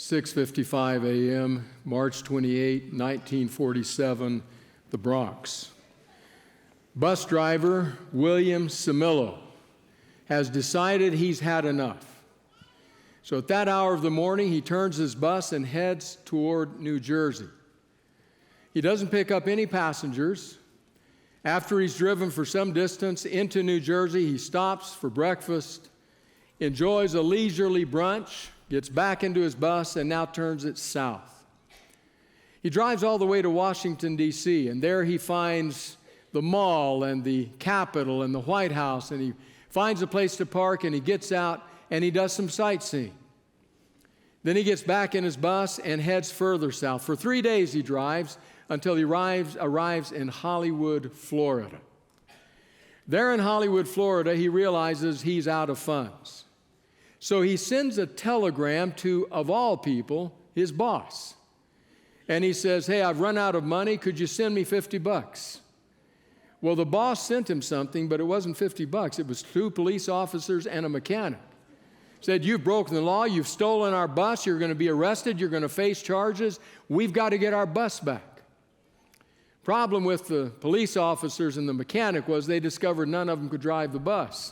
6:55 a.m., March 28, 1947, the Bronx. Bus driver William Samillo has decided he's had enough. So at that hour of the morning, he turns his bus and heads toward New Jersey. He doesn't pick up any passengers. After he's driven for some distance into New Jersey, he stops for breakfast, enjoys a leisurely brunch, gets back into his bus, and now turns it south. He drives all the way to Washington, D.C., and there he finds the mall and the Capitol and the White House, and he finds a place to park, and he gets out, and he does some sightseeing. Then he gets back in his bus and heads further south. For 3 days he drives until he arrives in Hollywood, Florida. There in Hollywood, Florida, he realizes he's out of funds. So he sends a telegram to, of all people, his boss. And he says, "Hey, I've run out of money. Could you send me $50? Well, the boss sent him something, but it wasn't $50. It was 2 police officers and a mechanic. Said, "You've broken the law. You've stolen our bus. You're going to be arrested. You're going to face charges. We've got to get our bus back." Problem with the police officers and the mechanic was they discovered none of them could drive the bus.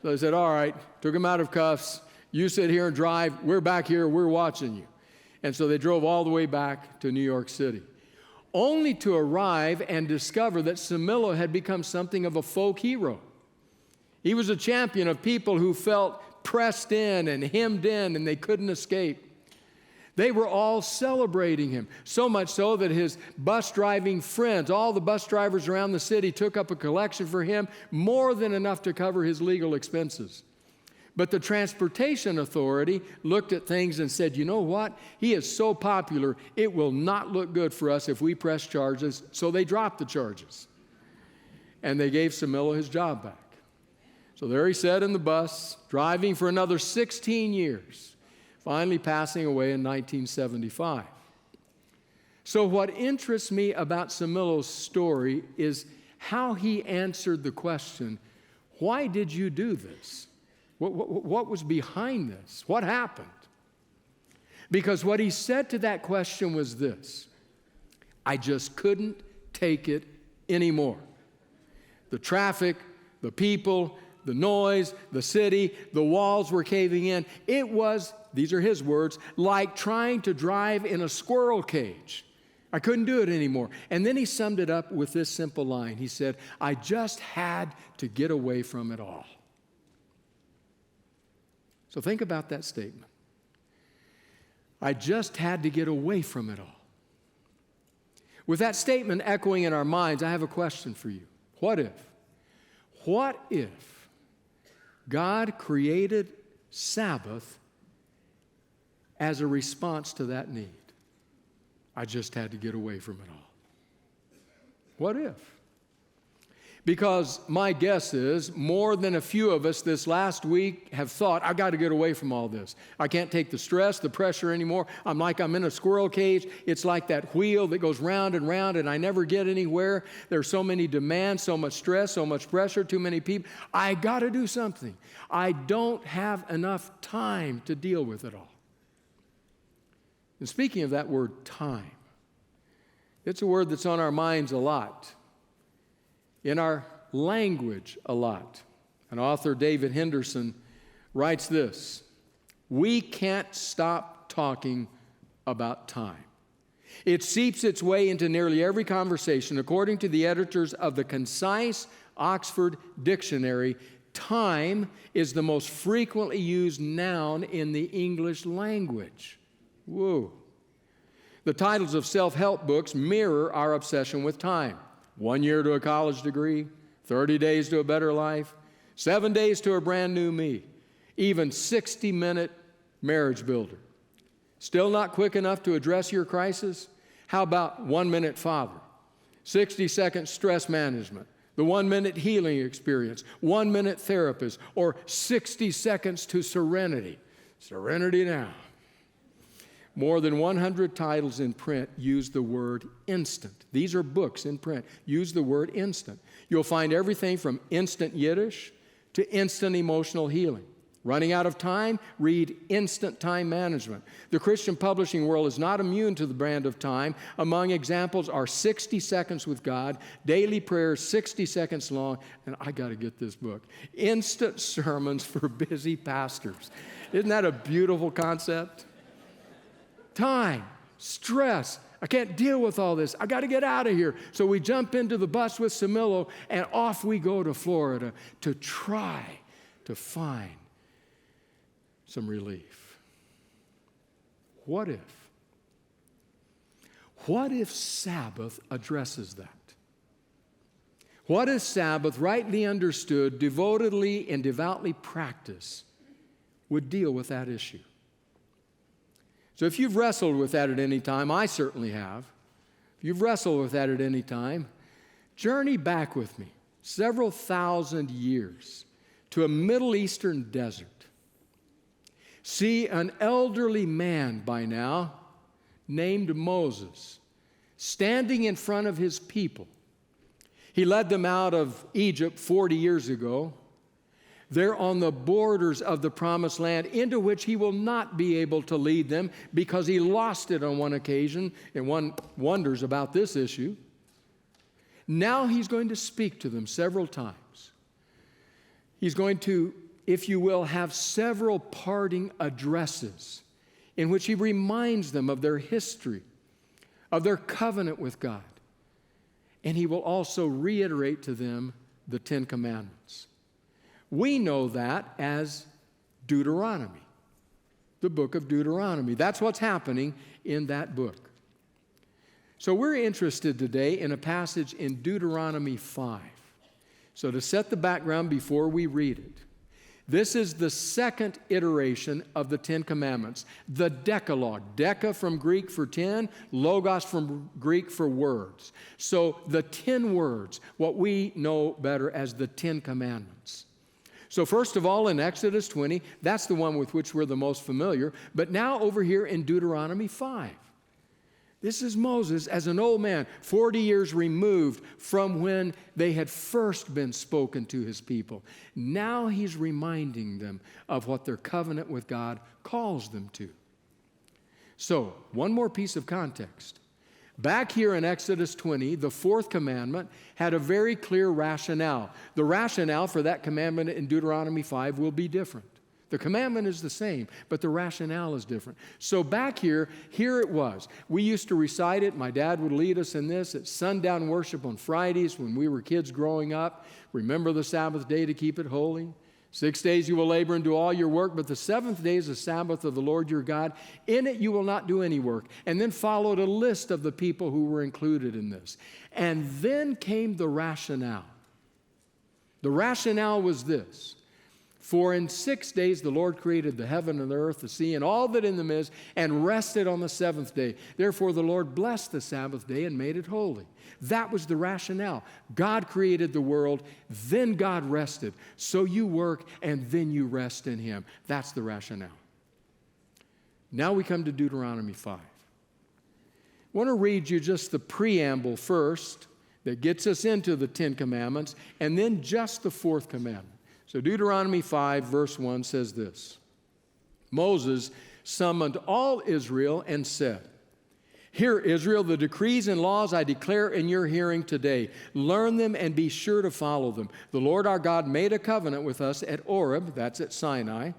So they said, "All right," took him out of cuffs. "You sit here and drive. We're back here. We're watching you." And so they drove all the way back to New York City, only to arrive and discover that Samillo had become something of a folk hero. He was a champion of people who felt pressed in and hemmed in and they couldn't escape. They were all celebrating him, so much so that his bus driving friends, all the bus drivers around the city, took up a collection for him, more than enough to cover his legal expenses. But the transportation authority looked at things and said, "You know what? He is so popular, it will not look good for us if we press charges." So they dropped the charges. And they gave Samillo his job back. So there he sat in the bus, driving for another 16 years, finally passing away in 1975. So what interests me about Samillo's story is how he answered the question, why did you do this? What was behind this? What happened? Because what he said to that question was this: I just couldn't take it anymore. The traffic, the people, the noise, the city, the walls were caving in. It was, these are his words, like trying to drive in a squirrel cage. I couldn't do it anymore. And then he summed it up with this simple line. He said, "I just had to get away from it all." So think about that statement. I just had to get away from it all. With that statement echoing in our minds, I have a question for you. What if God created Sabbath as a response to that need? I just had to get away from it all. What if? Because my guess is more than a few of us this last week have thought, "I've got to get away from all this. I can't take the stress, the pressure anymore. I'm in a squirrel cage. It's like that wheel that goes round and round and I never get anywhere. There's so many demands, so much stress, so much pressure, too many people. I got to do something. I don't have enough time to deal with it all." And speaking of that word time, it's a word that's on our minds a lot, in our language a lot. An author, David Henderson, writes this: "We can't stop talking about time. It seeps its way into nearly every conversation. According to the editors of the Concise Oxford Dictionary, time is the most frequently used noun in the English language." Whoa. The titles of self-help books mirror our obsession with time. 1 year to a college degree, 30 days to a better life, 7 days to a brand new me, even 60-minute marriage builder. Still not quick enough to address your crisis? How about 1-minute father, 60-second stress management, the 1-minute healing experience, 1-minute therapist, or 60 seconds to serenity? Serenity now. More than 100 titles in print use the word instant. These are books in print. Use the word instant. You'll find everything from instant Yiddish to instant emotional healing, Running out of time? Read Instant Time Management. The Christian publishing world is not immune to the brand of time. Among examples are 60 Seconds with God, Daily Prayers 60 seconds long, and I got to get this book, Instant Sermons for Busy Pastors. Isn't that a beautiful concept? Time, stress. I can't deal with all this. I got to get out of here. So we jump into the bus with Samilo, and off we go to Florida to try to find some relief. What if Sabbath addresses that? What if Sabbath, rightly understood, devotedly and devoutly practiced, would deal with that issue? So if you've wrestled with that at any time, I certainly have. If you've wrestled with that at any time, journey back with me several thousand years to a Middle Eastern desert. See an elderly man by now named Moses standing in front of his people. He led them out of Egypt 40 years ago. They're on the borders of the promised land into which he will not be able to lead them because he lost it on one occasion, and one wonders about this issue. Now he's going to speak to them several times. He's going to, if you will, have several parting addresses in which he reminds them of their history, of their covenant with God. And he will also reiterate to them the Ten Commandments. We know that as Deuteronomy, the book of Deuteronomy. That's what's happening in that book. So we're interested today in a passage in Deuteronomy 5. So to set the background before we read it, this is the second iteration of the Ten Commandments, the Decalogue. Deca from Greek for 10, logos from Greek for words. So the 10 words, what we know better as the Ten Commandments. So first of all, in Exodus 20, that's the one with which we're the most familiar. But now over here in Deuteronomy 5, this is Moses as an old man, 40 years removed from when they had first been spoken to his people. Now he's reminding them of what their covenant with God calls them to. So, one more piece of context. Back here in Exodus 20, the fourth commandment had a very clear rationale. The rationale for that commandment in Deuteronomy 5 will be different. The commandment is the same, but the rationale is different. So back here it was. We used to recite it. My dad would lead us in this at sundown worship on Fridays when we were kids growing up. Remember the Sabbath day to keep it holy. 6 days you will labor and do all your work, but the seventh day is the Sabbath of the Lord your God. In it you will not do any work. And then followed a list of the people who were included in this. And then came the rationale. The rationale was this. For in 6 days the Lord created the heaven and the earth, the sea, and all that in them is, and rested on the seventh day. Therefore the Lord blessed the Sabbath day and made it holy. That was the rationale. God created the world, then God rested. So you work, and then you rest in Him. That's the rationale. Now we come to Deuteronomy 5. I want to read you just the preamble first that gets us into the Ten Commandments, and then just the fourth commandment. So Deuteronomy 5, verse 1 says this. Moses summoned all Israel and said, Hear, Israel, the decrees and laws I declare in your hearing today. Learn them and be sure to follow them. The Lord our God made a covenant with us at Oreb, that's at Sinai.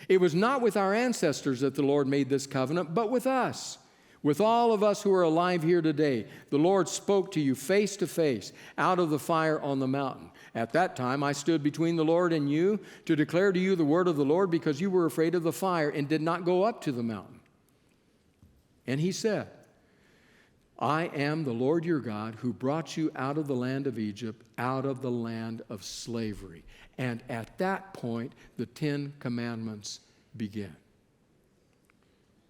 It was not with our ancestors that the Lord made this covenant, but with us, with all of us who are alive here today. The Lord spoke to you face to face out of the fire on the mountain. At that time I stood between the Lord and you to declare to you the word of the Lord because you were afraid of the fire and did not go up to the mountain. And he said, I am the Lord your God who brought you out of the land of Egypt, out of the land of slavery. And at that point, the Ten Commandments begin.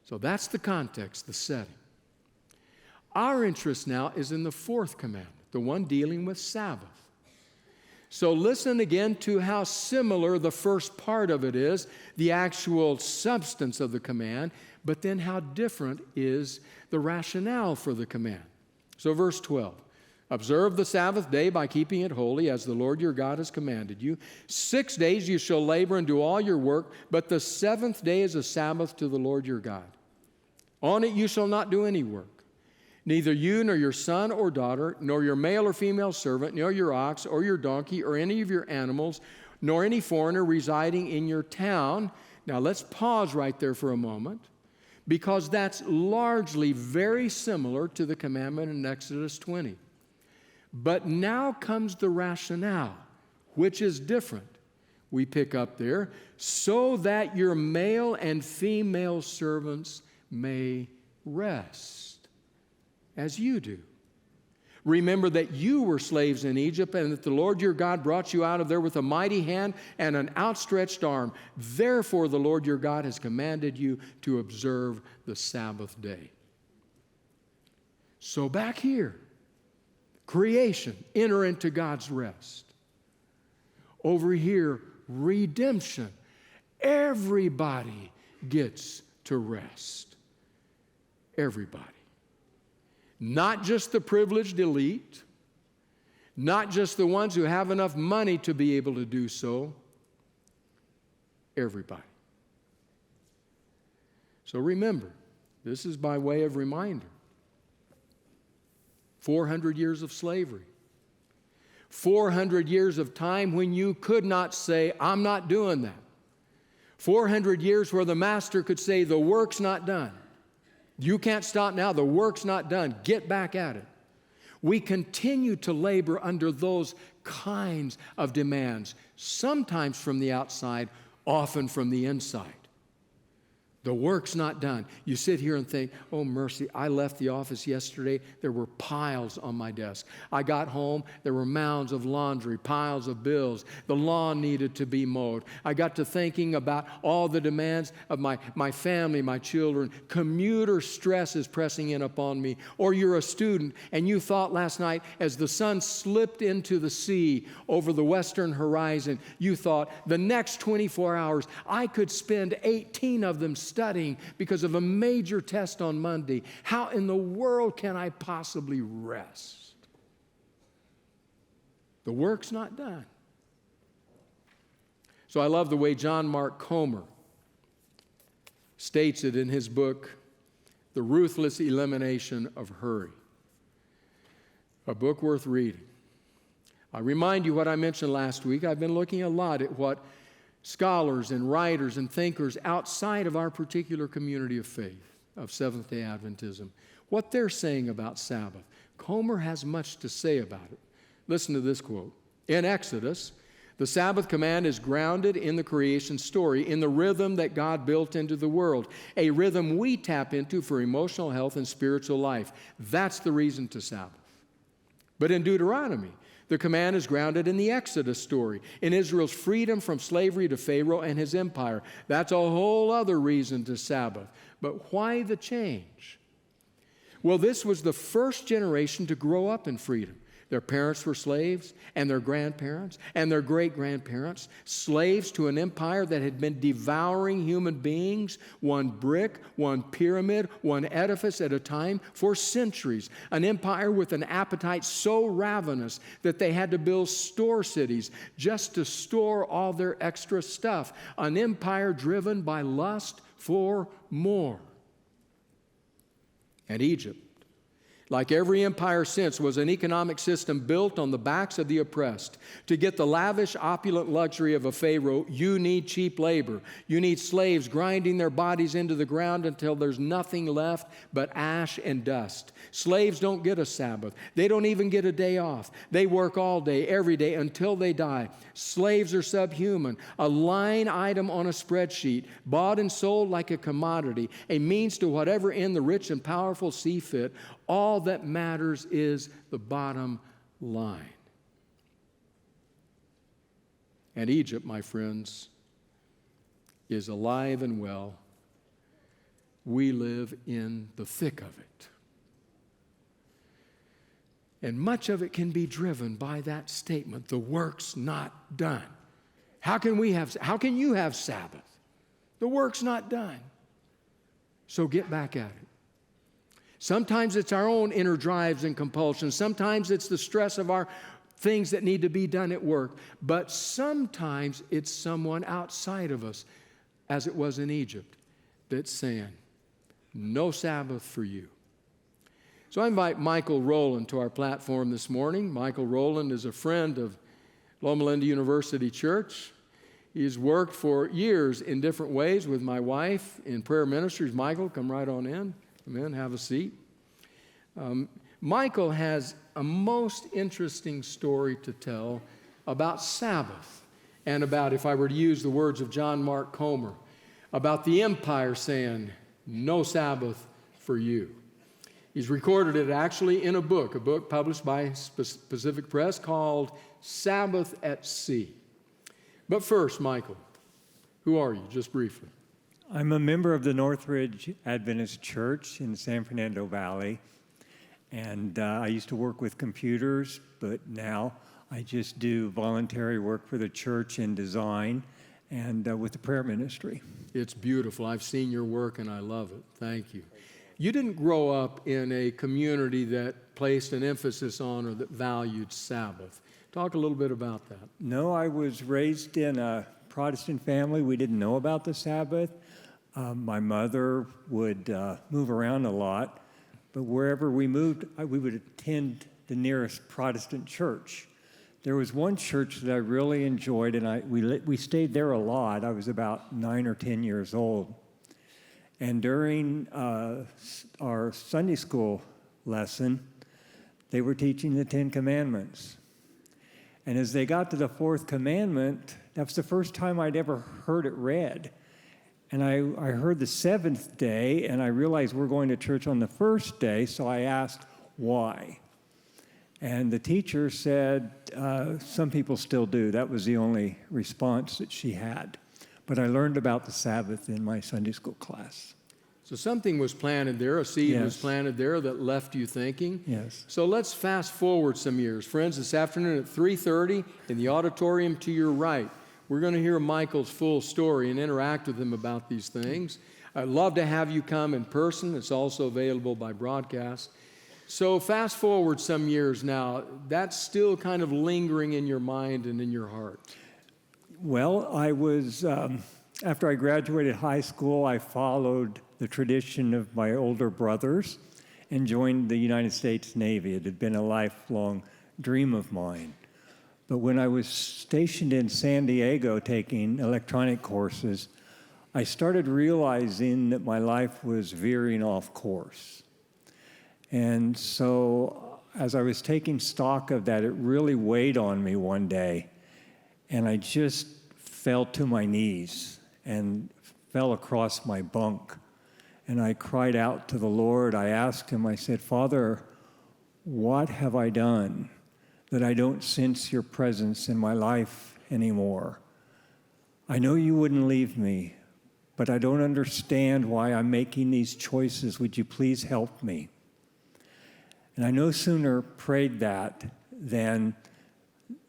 So that's the context, the setting. Our interest now is in the fourth commandment, the one dealing with Sabbath. So listen again to how similar the first part of it is, the actual substance of the command, but then how different is the rationale for the command. So verse 12 Observe the Sabbath day by keeping it holy, as the Lord your God has commanded you. 6 days you shall labor and do all your work, but the seventh day is a Sabbath to the Lord your God. On it you shall not do any work, neither you nor your son or daughter, nor your male or female servant, nor your ox or your donkey or any of your animals, nor any foreigner residing in your town. Now let's pause right there for a moment, because that's largely very similar to the commandment in Exodus 20. But now comes the rationale, which is different. We pick up there, so that your male and female servants may rest, as you do. Remember that you were slaves in Egypt, and that the Lord your God brought you out of there with a mighty hand and an outstretched arm. Therefore the Lord your God has commanded you to observe the Sabbath day. So back here, creation, enter into God's rest. Over here, redemption. Everybody gets to rest. Everybody. Not just the privileged elite, not just the ones who have enough money to be able to do so. Everybody. So remember, this is by way of reminder. 400 years of slavery. 400 years of time when you could not say, I'm not doing that. 400 years where the master could say, the work's not done. You can't stop now. The work's not done. Get back at it. We continue to labor under those kinds of demands, sometimes from the outside, often from the inside. The work's not done. You sit here and think, oh, mercy, I left the office yesterday. There were piles on my desk. I got home. There were mounds of laundry, piles of bills. The lawn needed to be mowed. I got to thinking about all the demands of my family, my children. Commuter stress is pressing in upon me. Or you're a student, and you thought last night, as the sun slipped into the sea over the western horizon, you thought, the next 24 hours, I could spend 18 of them studying because of a major test on Monday. How in the world can I possibly rest? The work's not done. So I love the way John Mark Comer states it in his book, The Ruthless Elimination of Hurry. A book worth reading. I remind you what I mentioned last week. I've been looking a lot at what scholars and writers and thinkers outside of our particular community of faith, of Seventh-day Adventism, what they're saying about Sabbath. Comer has much to say about it. Listen to this quote. In Exodus, the Sabbath command is grounded in the creation story, in the rhythm that God built into the world, a rhythm we tap into for emotional health and spiritual life. That's the reason to Sabbath. But in Deuteronomy, the command is grounded in the Exodus story, in Israel's freedom from slavery to Pharaoh and his empire. That's a whole other reason to Sabbath. But why the change? Well, this was the first generation to grow up in freedom. Their parents were slaves, and their grandparents, and their great-grandparents, slaves to an empire that had been devouring human beings, one brick, one pyramid, one edifice at a time for centuries. An empire with an appetite so ravenous that they had to build store cities just to store all their extra stuff. An empire driven by lust for more. And Egypt, like every empire since, was an economic system built on the backs of the oppressed. To get the lavish, opulent luxury of a Pharaoh, you need cheap labor. You need slaves grinding their bodies into the ground until there's nothing left but ash and dust. Slaves don't get a Sabbath. They don't even get a day off. They work all day, every day, until they die. Slaves are subhuman, a line item on a spreadsheet, bought and sold like a commodity, a means to whatever end the rich and powerful see fit. All that matters is the bottom line. And Egypt, my friends, is alive and well. We live in the thick of it. And much of it can be driven by that statement, the work's not done. How can you have Sabbath? The work's not done. So get back at it. Sometimes it's our own inner drives and compulsions. Sometimes it's the stress of our things that need to be done at work. But sometimes it's someone outside of us, as it was in Egypt, that's saying, no Sabbath for you. So I invite Michael Rowland to our platform this morning. Michael Rowland is a friend of Loma University Church. He's worked for years in different ways with my wife in prayer ministries. Michael, come right on in. Come in, have a seat. Michael has a most interesting story to tell about Sabbath and about, if I were to use the words of John Mark Comer, about the empire saying, no Sabbath for you. He's recorded it actually in a book published by Pacific Press called Sabbath at Sea. But first, Michael, who are you, just briefly? I'm a member of the Northridge Adventist Church in the San Fernando Valley, and I used to work with computers, but now I just do voluntary work for the church in design and with the prayer ministry. It's beautiful. I've seen your work, and I love it. Thank you. You didn't grow up in a community that placed an emphasis on or that valued Sabbath. Talk a little bit about that. No, I was raised in a Protestant family. We didn't know about the Sabbath. My mother would move around a lot, but wherever we moved, we would attend the nearest Protestant church. There was one church that I really enjoyed, and we stayed there a lot. I was about 9 or 10 years old. And during our Sunday school lesson, they were teaching the Ten Commandments. And as they got to the fourth commandment, that was the first time I'd ever heard it read. And I heard the seventh day, and I realized we're going to church on the first day, so I asked why. And the teacher said, some people still do. That was the only response that she had. But I learned about the Sabbath in my Sunday school class. So something was planted there, a seed was planted there that left you thinking. Yes. So let's fast forward some years. Friends, this afternoon at 3:30 in the auditorium to your right, we're going to hear Michael's full story and interact with him about these things. I'd love to have you come in person. It's also available by broadcast. So fast forward some years now, that's still kind of lingering in your mind and in your heart. Well, I was, after I graduated high school, I followed the tradition of my older brothers and joined the United States Navy. It had been a lifelong dream of mine. But when I was stationed in San Diego taking electronic courses, I started realizing that my life was veering off course. And so as I was taking stock of that, it really weighed on me one day. And I just fell to my knees and fell across my bunk. And I cried out to the Lord. I asked him, I said, Father, what have I done that I don't sense your presence in my life anymore? I know you wouldn't leave me, but I don't understand why I'm making these choices. Would you please help me? And I no sooner prayed that than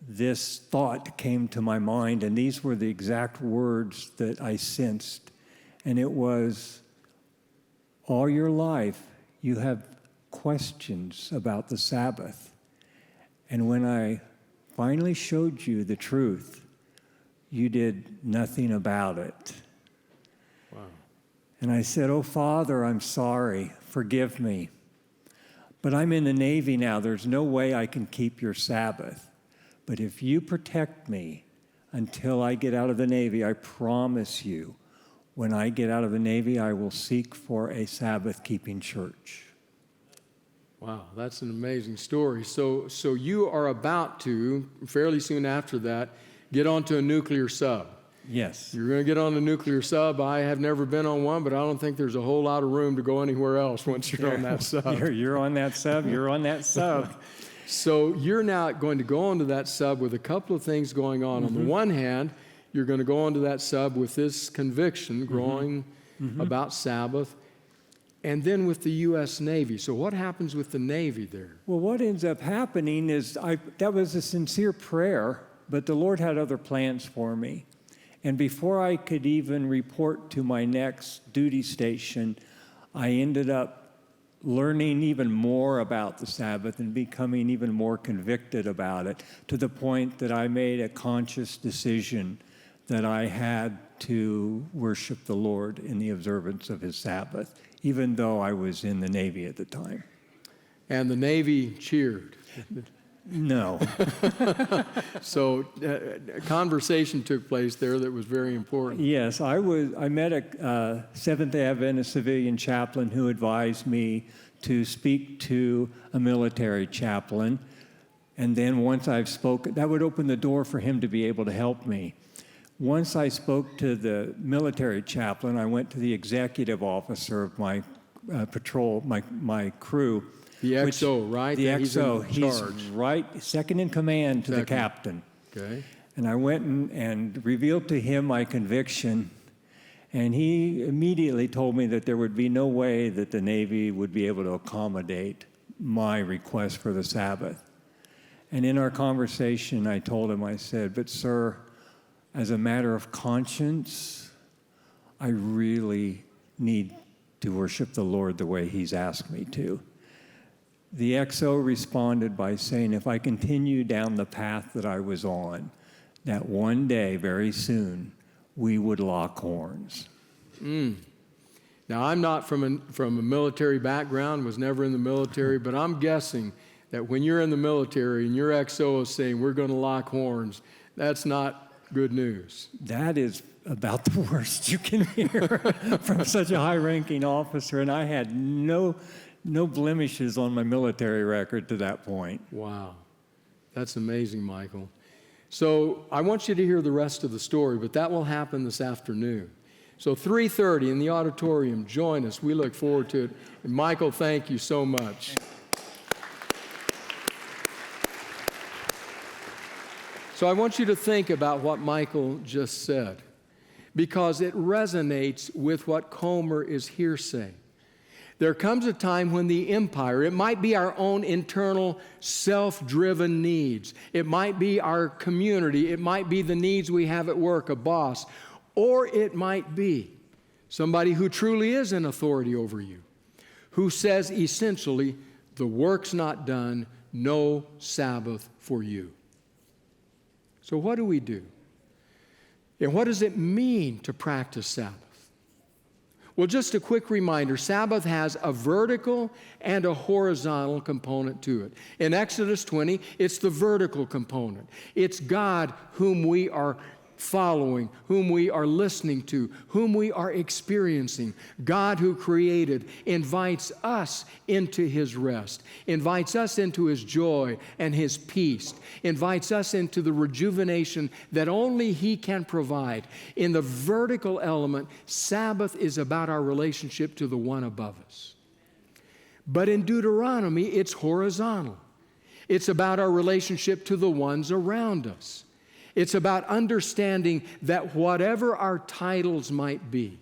this thought came to my mind, and these were the exact words that I sensed. And it was, all your life you have questions about the Sabbath. And when I finally showed you the truth, you did nothing about it. Wow. And I said, oh, Father, I'm sorry. Forgive me. But I'm in the Navy now. There's no way I can keep your Sabbath. But if you protect me until I get out of the Navy, I promise you, when I get out of the Navy, I will seek for a Sabbath-keeping church. Wow, that's an amazing story. So you are about to, fairly soon after that, get onto a nuclear sub. Yes. You're going to get on a nuclear sub. I have never been on one, but I don't think there's a whole lot of room to go anywhere else once you're on that sub. You're on that sub. You're on that sub. So you're now going to go onto that sub with a couple of things going on. On the one hand, you're going to go onto that sub with this conviction growing about Sabbath, and then with the U.S. Navy. So what happens with the Navy there? Well, what ends up happening is that was a sincere prayer, but the Lord had other plans for me. And before I could even report to my next duty station, I ended up learning even more about the Sabbath and becoming even more convicted about it, to the point that I made a conscious decision that I had to worship the Lord in the observance of his Sabbath, even though I was in the Navy at the time. And the Navy cheered. No. So a conversation took place there that was very important. Yes, I met a Seventh-day Adventist civilian chaplain who advised me to speak to a military chaplain. And then once I've spoken, that would open the door for him to be able to help me. Once I spoke to the military chaplain, I went to the executive officer of my patrol, my crew. The XO, right? The XO. He's He's right, second in command to the captain. Okay. And I went and revealed to him my conviction, and he immediately told me that there would be no way that the Navy would be able to accommodate my request for the Sabbath. And in our conversation, I told him, I said, "But sir, as a matter of conscience, I really need to worship the Lord the way he's asked me to." The XO responded by saying, if I continue down the path that I was on, that one day, very soon, we would lock horns. Now, I'm not from a military background, was never in the military, but I'm guessing that when you're in the military and your XO is saying, we're going to lock horns, that's not good news. That is about the worst you can hear from such a high-ranking officer, and I had no blemishes on my military record to that point. Wow. That's amazing, Michael. So I want you to hear the rest of the story, but that will happen this afternoon. So 3:30 in the auditorium, join us. We look forward to it. And Michael, thank you so much. So I want you to think about what Michael just said, because it resonates with what Comer is here saying. There comes a time when the empire, it might be our own internal self-driven needs. It might be our community. It might be the needs we have at work, a boss. Or it might be somebody who truly is in authority over you, who says essentially, the work's not done, no Sabbath for you. So what do we do? And what does it mean to practice Sabbath? Well, just a quick reminder, Sabbath has a vertical and a horizontal component to it. In Exodus 20, it's the vertical component. It's God whom we are following, whom we are listening to, whom we are experiencing. God who created invites us into his rest, invites us into his joy and his peace, invites us into the rejuvenation that only he can provide. In the vertical element, Sabbath is about our relationship to the one above us. But in Deuteronomy, it's horizontal. It's about our relationship to the ones around us. It's about understanding that whatever our titles might be,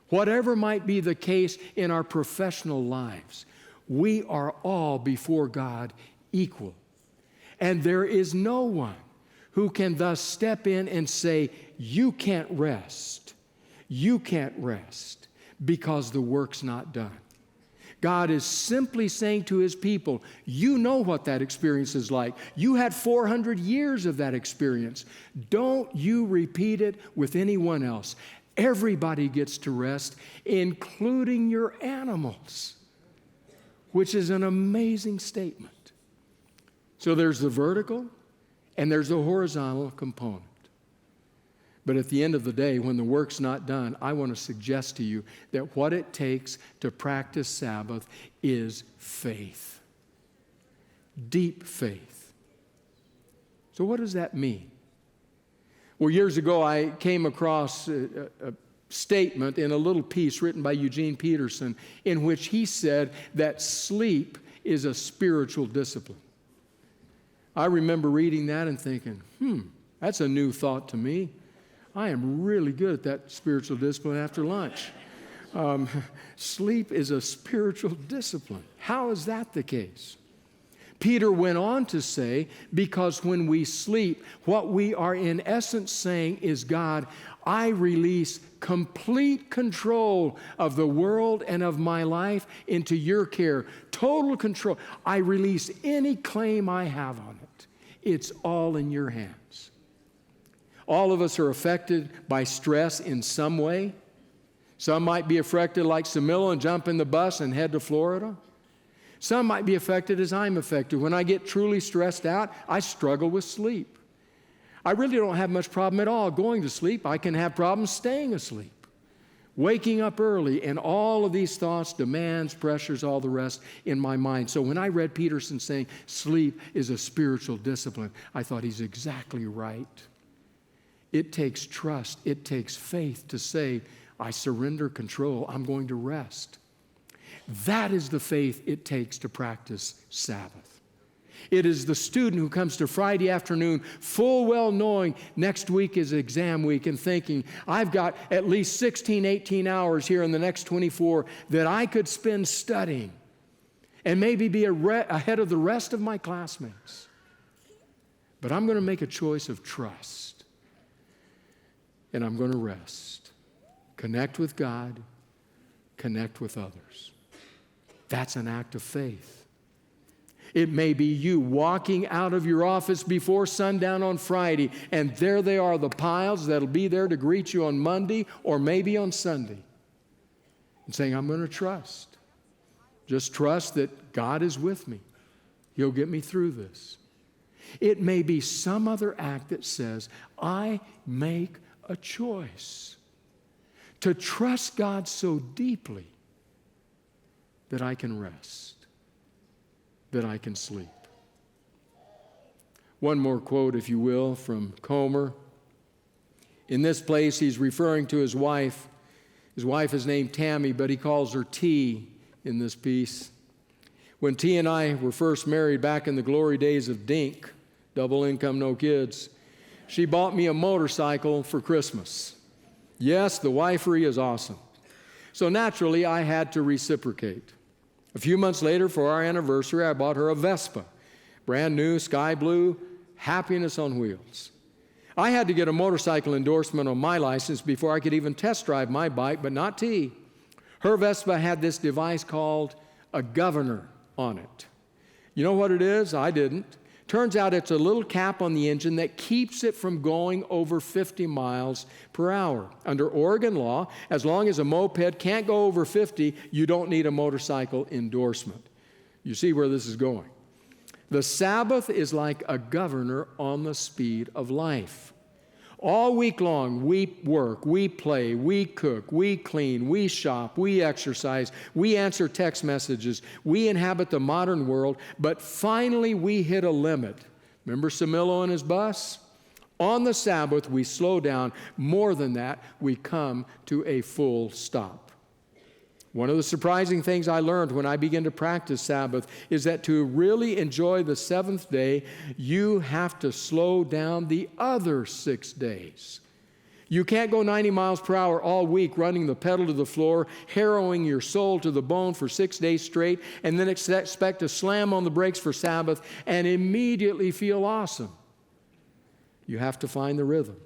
whatever might be the case in our professional lives, we are all before God equal. And there is no one who can thus step in and say, you can't rest. You can't rest because the work's not done. God is simply saying to his people, you know what that experience is like. You had 400 years of that experience. Don't you repeat it with anyone else. Everybody gets to rest, including your animals, which is an amazing statement. So there's the vertical and there's the horizontal component. But at the end of the day, when the work's not done, I want to suggest to you that what it takes to practice Sabbath is faith. Deep faith. So what does that mean? Well, years ago, I came across a statement in a little piece written by Eugene Peterson in which he said that sleep is a spiritual discipline. I remember reading that and thinking, that's a new thought to me. I am really good at that spiritual discipline after lunch. Sleep is a spiritual discipline. How is that the case? Peter went on to say, because when we sleep, what we are in essence saying is, God, I release complete control of the world and of my life into your care. Total control. I release any claim I have on it. It's all in your hands. All of us are affected by stress in some way. Some might be affected like Samilo and jump in the bus and head to Florida. Some might be affected as I'm affected. When I get truly stressed out, I struggle with sleep. I really don't have much problem at all going to sleep. I can have problems staying asleep, waking up early, and all of these thoughts, demands, pressures, all the rest in my mind. So when I read Peterson saying sleep is a spiritual discipline, I thought he's exactly right. It takes trust. It takes faith to say, I surrender control. I'm going to rest. That is the faith it takes to practice Sabbath. It is the student who comes to Friday afternoon full well knowing next week is exam week and thinking, I've got at least 16, 18 hours here in the next 24 that I could spend studying and maybe be ahead of the rest of my classmates. But I'm going to make a choice of trust, and I'm going to rest. Connect with God, connect with others. That's an act of faith. It may be you walking out of your office before sundown on Friday, and there they are, the piles that'll be there to greet you on Monday or maybe on Sunday, and saying, I'm going to trust. Just trust that God is with me. He'll get me through this. It may be some other act that says, I make a choice to trust God so deeply that I can rest, that I can sleep. One more quote, if you will, from Comer. In this place, he's referring to his wife. His wife is named Tammy, but he calls her T in this piece. When T and I were first married back in the glory days of Dink, double income, no kids, she bought me a motorcycle for Christmas. Yes, the wifery is awesome. So naturally, I had to reciprocate. A few months later, for our anniversary, I bought her a Vespa, brand new, sky blue, happiness on wheels. I had to get a motorcycle endorsement on my license before I could even test drive my bike, but not T. Her Vespa had this device called a governor on it. You know what it is? I didn't. Turns out it's a little cap on the engine that keeps it from going over 50 miles per hour. Under Oregon law, as long as a moped can't go over 50, you don't need a motorcycle endorsement. You see where this is going. The Sabbath is like a governor on the speed of life. All week long, we work, we play, we cook, we clean, we shop, we exercise, we answer text messages, we inhabit the modern world, but finally we hit a limit. Remember Samilo and his bus? On the Sabbath, we slow down. More than that, we come to a full stop. One of the surprising things I learned when I began to practice Sabbath is that to really enjoy the seventh day, you have to slow down the other 6 days. You can't go 90 miles per hour all week running the pedal to the floor, harrowing your soul to the bone for 6 days straight, and then expect to slam on the brakes for Sabbath and immediately feel awesome. You have to find the rhythm.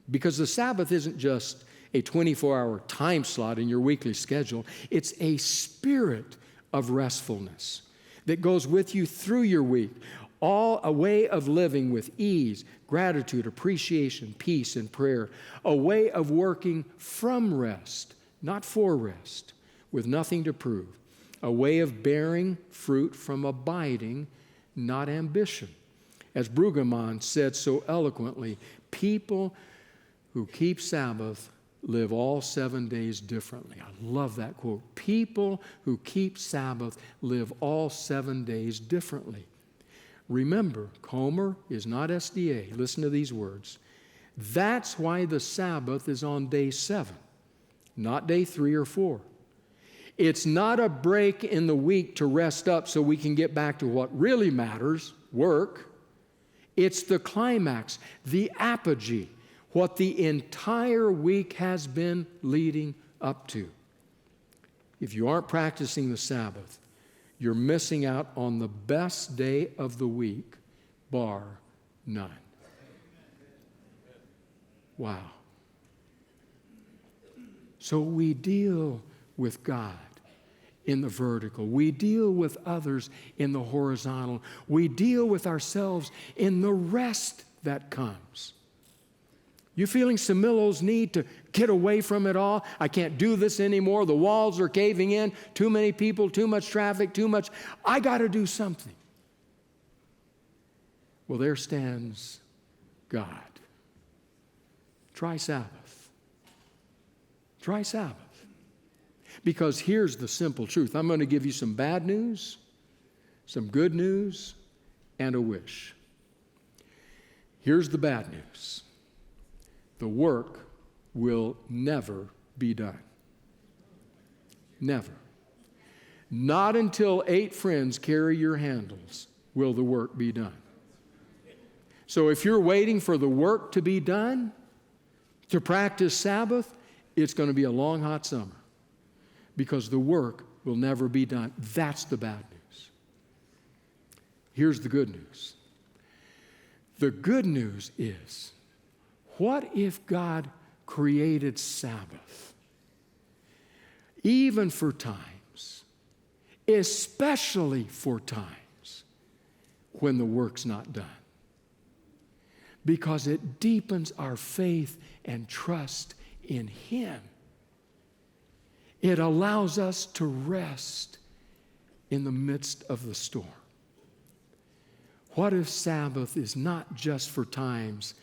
Because the Sabbath isn't just a 24-hour time slot in your weekly schedule. It's a spirit of restfulness that goes with you through your week, all a way of living with ease, gratitude, appreciation, peace, and prayer, a way of working from rest, not for rest, with nothing to prove, a way of bearing fruit from abiding, not ambition. As Brueggemann said so eloquently, people who keep Sabbath live all 7 days differently. I love that quote. People who keep Sabbath live all 7 days differently. Remember, Comer is not SDA. Listen to these words. That's why the Sabbath is on day 7, not day 3 or 4. It's not a break in the week to rest up so we can get back to what really matters, work. It's the climax, the apogee, what the entire week has been leading up to. If you aren't practicing the Sabbath, you're missing out on the best day of the week, bar none. Wow. So we deal with God in the vertical. We deal with others in the horizontal. We deal with ourselves in the rest that comes. You feeling Samillo's need to get away from it all? I can't do this anymore. The walls are caving in. Too many people, too much traffic, too much. I got to do something. Well, there stands God. Try Sabbath. Try Sabbath. Because here's the simple truth. I'm going to give you some bad news, some good news, and a wish. Here's the bad news. The work will never be done. Never. Not until 8 friends carry your handles will the work be done. So if you're waiting for the work to be done, to practice Sabbath, it's going to be a long, hot summer because the work will never be done. That's the bad news. Here's the good news. The good news is, what if God created Sabbath, even for times, especially for times when the work's not done? Because it deepens our faith and trust in Him. It allows us to rest in the midst of the storm. What if Sabbath is not just for times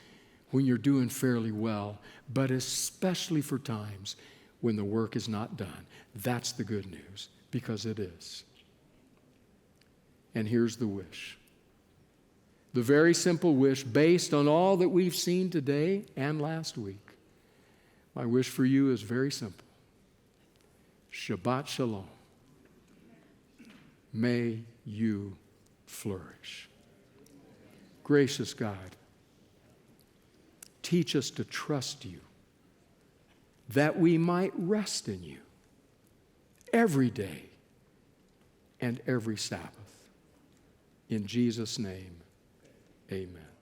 when you're doing fairly well, but especially for times when the work is not done? That's the good news, because it is. And here's the wish. The very simple wish, based on all that we've seen today and last week. My wish for you is very simple. Shabbat Shalom. May you flourish. Gracious God, teach us to trust you, that we might rest in you every day and every Sabbath. In Jesus' name, amen.